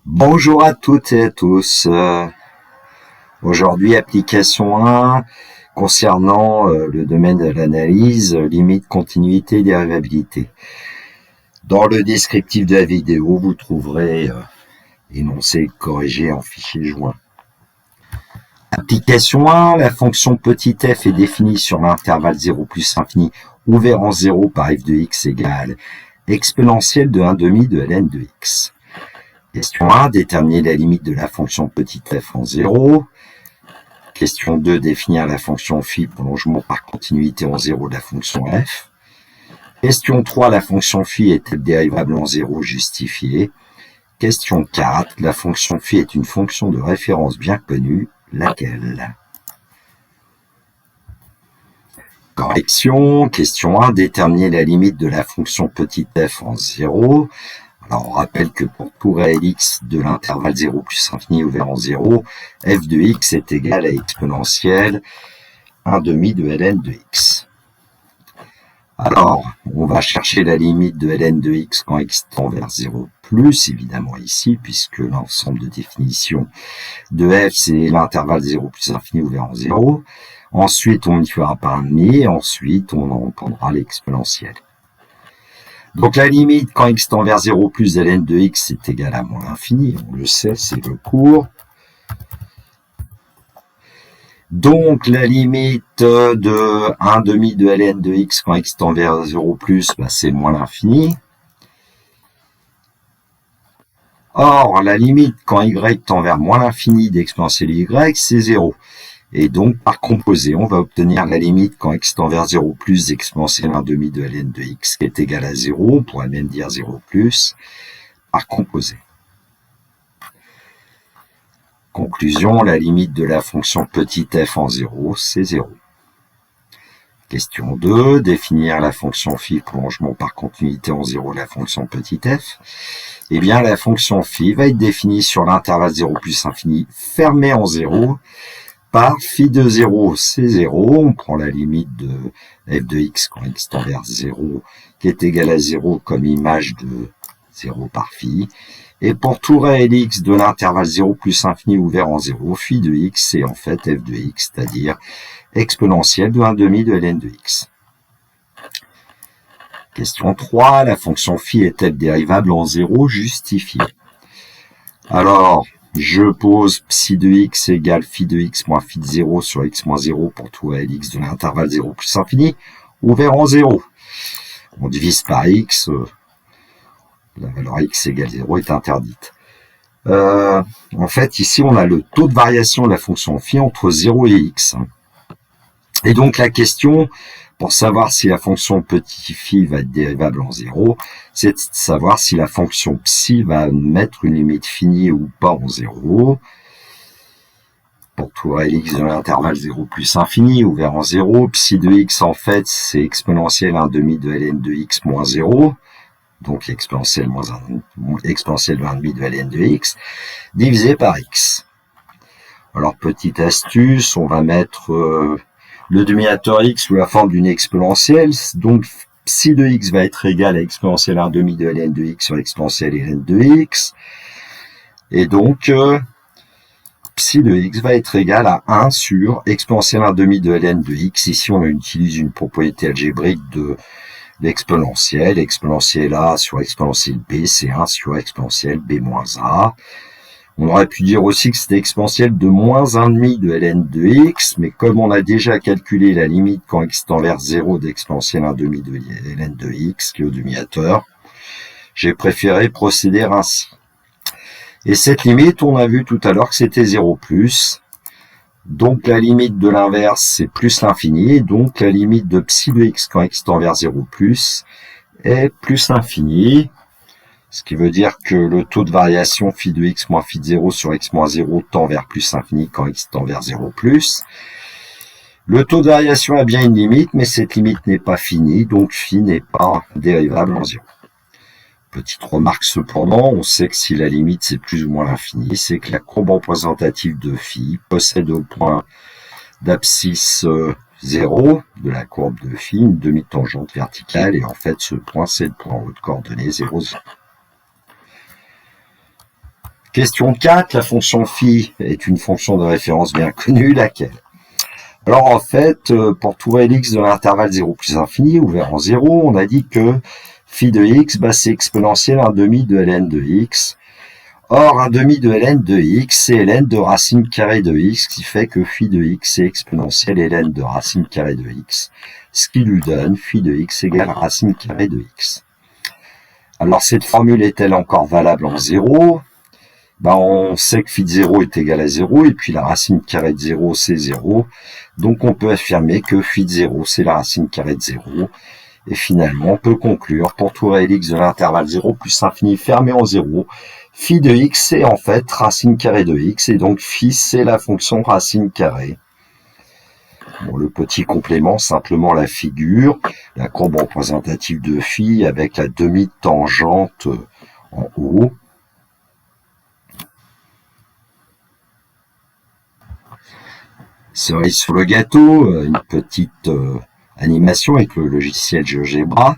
Bonjour à toutes et à tous. Aujourd'hui, application 1 concernant le domaine de l'analyse, limite, continuité, dérivabilité. Dans le descriptif de la vidéo, vous trouverez énoncé corrigé en fichier joint. Application 1, la fonction petit f est définie sur l'intervalle 0 plus infini ouvert en 0 par f de x égale exponentielle de 1/2 de ln de x. Question 1, déterminer la limite de la fonction petit f en 0. Question 2, définir la fonction phi prolongement par continuité en 0 de la fonction f. Question 3, la fonction phi est-elle dérivable en 0 justifiée. Question 4, la fonction phi est une fonction de référence bien connue, laquelle? Correction. Question 1, déterminer la limite de la fonction petit f en 0. Alors, on rappelle que pour tout réel x de l'intervalle 0 plus infini ouvert en 0, f de x est égal à exponentielle 1/2 de ln de x. Alors, on va chercher la limite de ln de x quand x tend vers 0 plus, évidemment ici, puisque l'ensemble de définition de f, c'est l'intervalle 0 plus infini ouvert en 0. Ensuite, on multipliera par 1/2, et ensuite, on en prendra l'exponentielle. Donc la limite quand x tend vers 0 plus ln de x est égal à moins l'infini, on le sait, c'est le cours. Donc la limite de 1/2 de ln de x quand x tend vers 0 plus, c'est moins l'infini. Or, la limite quand y tend vers moins l'infini d'exponentielle y, c'est 0. Et donc, par composé, on va obtenir la limite quand x tend vers 0 plus exponentielle 1/2 de ln de x qui est égale à 0. On pourrait même dire 0 plus par composé. Conclusion, la limite de la fonction petit f en 0, c'est 0. Question 2, définir la fonction phi prolongement par continuité en 0 de la fonction petit f. Eh bien, la fonction phi va être définie sur l'intervalle 0 plus infini fermé en 0 par phi de 0, c'est 0. On prend la limite de f de x quand x tend vers 0 qui est égale à 0 comme image de 0 par phi. Et pour tout réel x de l'intervalle 0 plus infini ouvert en 0, phi de x, c'est en fait f de x, c'est-à-dire exponentielle de 1/2 de ln de x. Question 3, la fonction phi est-elle dérivable en 0 justifiée? Alors, je pose psi de x égale phi de x moins phi de 0 sur x moins 0 pour tout réel x de l'intervalle 0 plus infini ouvert en 0. On divise par x, la valeur x égale 0 est interdite. En fait, ici, on a le taux de variation de la fonction phi entre 0 et x. Et donc, la question, pour savoir si la fonction petit phi va être dérivable en 0, c'est de savoir si la fonction psi va mettre une limite finie ou pas en 0. Pour tout réel x de l'intervalle 0 plus infini ouvert en 0, psi de x, en fait, c'est exponentielle 1/2 de ln de x moins 0. Donc exponentielle de 1/2 de ln de x, divisé par x. Alors, petite astuce, on va mettre le dénominateur x sous la forme d'une exponentielle. Donc, psi de x va être égal à exponentielle 1/2 de ln de x sur exponentielle ln de x. Et donc, psi de x va être égal à 1 sur exponentielle 1/2 de ln de x. Ici, on utilise une propriété algébrique de l'exponentielle. Exponentielle a sur exponentielle b, c'est 1 sur exponentielle b moins a. On aurait pu dire aussi que c'était exponentielle de moins 1/2 de ln de x, mais comme on a déjà calculé la limite quand x tend vers 0 d'exponentielle 1/2 de ln de x, qui est au dénominateur, j'ai préféré procéder ainsi. Et cette limite, on a vu tout à l'heure que c'était 0 plus. Donc la limite de l'inverse, c'est plus l'infini. Donc la limite de psi de x quand x tend vers 0 plus est plus l'infini. Ce qui veut dire que le taux de variation phi de x moins phi de 0 sur x moins 0 tend vers plus infini quand x tend vers 0 plus. Le taux de variation a bien une limite, mais cette limite n'est pas finie, donc phi n'est pas dérivable en 0. Petite remarque cependant, on sait que si la limite c'est plus ou moins l'infini, c'est que la courbe représentative de phi possède au point d'abscisse 0 de la courbe de phi une demi-tangente verticale, et en fait ce point c'est le point en haute coordonnée 0, 0. Question 4, la fonction phi est une fonction de référence bien connue, laquelle? Alors en fait, pour tout Lx de l'intervalle 0 plus infini, ouvert en 0, on a dit que phi de x, c'est exponentiel 1 demi de ln de x. Or, 1 demi de ln de x, c'est ln de racine carrée de x, qui fait que phi de x, c'est exponentiel ln de racine carrée de x, ce qui lui donne phi de x égale racine carrée de x. Alors, cette formule est-elle encore valable en 0? On sait que phi de 0 est égal à 0, et puis la racine carrée de 0, c'est 0. Donc, on peut affirmer que phi de 0, c'est la racine carrée de 0. Et finalement, on peut conclure, pour tout réel x de l'intervalle 0 plus infini fermé en 0, phi de x, c'est en fait racine carrée de x, et donc phi, c'est la fonction racine carrée. Bon, le petit complément, simplement la figure, la courbe représentative de phi avec la demi-tangente en haut. Cerise sur le gâteau, une petite animation avec le logiciel GeoGebra.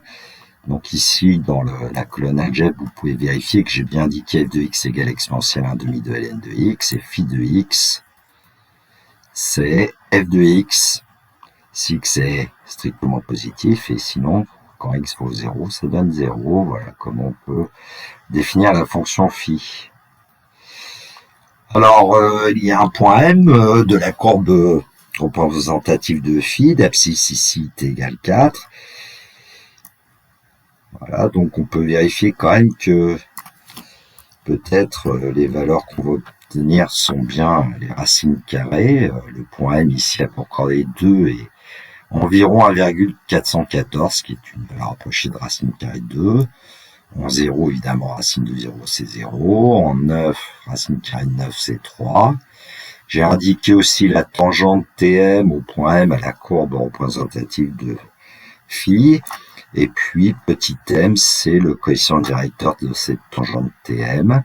Donc ici, dans la colonne algèbre, vous pouvez vérifier que j'ai bien indiqué f de x égale exponentielle 1 demi de ln de x, et phi de x, c'est f de x, si x est strictement positif, et sinon, quand x vaut 0, ça donne 0. Voilà comment on peut définir la fonction phi. Alors, il y a un point M de la courbe représentative de phi, d'abscisse ici est égal 4. Voilà, donc on peut vérifier quand même que peut-être les valeurs qu'on va obtenir sont bien les racines carrées. Le point M ici a pour coordonnée 2 et environ 1,414, qui est une valeur approchée de racine carrée de 2. En 0, évidemment, racine de 0, c'est 0. En 9, racine carrée de 9, c'est 3. J'ai indiqué aussi la tangente Tm au point M à la courbe représentative de phi. Et puis, petit m, c'est le coefficient directeur de cette tangente Tm.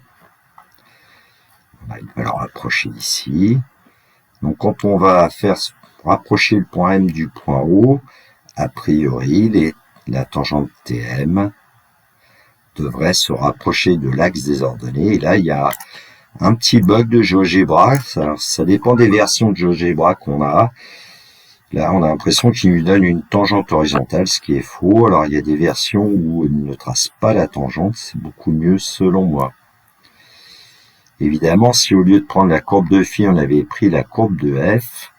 On a une valeur approchée ici. Donc, quand on va faire rapprocher le point M du point O, a priori, la tangente Tm devrait se rapprocher de l'axe des ordonnées. Et là, il y a un petit bug de GeoGebra. Ça dépend des versions de GeoGebra qu'on a. Là, on a l'impression qu'il nous donne une tangente horizontale, ce qui est faux. Alors, il y a des versions où il ne trace pas la tangente. C'est beaucoup mieux selon moi. Évidemment, si au lieu de prendre la courbe de phi, on avait pris la courbe de f,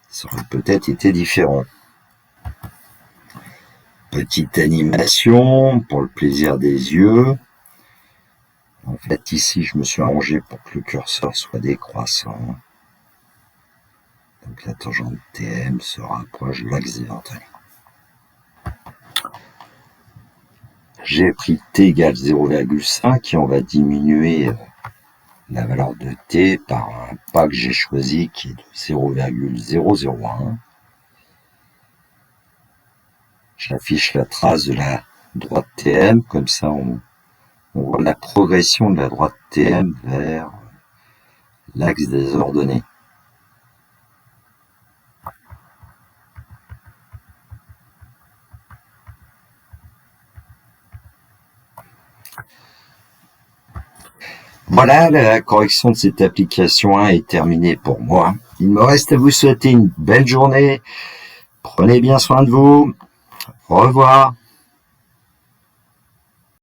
ça aurait peut-être été différent. Petite animation pour le plaisir des yeux. En fait, ici, je me suis arrangé pour que le curseur soit décroissant. Donc la tangente Tm se rapproche de l'axe des ordonnées. J'ai pris t égale 0,5 et on va diminuer la valeur de t par un pas que j'ai choisi qui est de 0,001. J'affiche la trace de la droite Tm, comme ça on voit la progression de la droite Tm vers l'axe des ordonnées. Voilà, la correction de cette application 1 est terminée pour moi. Il me reste à vous souhaiter une belle journée. Prenez bien soin de vous. Au revoir.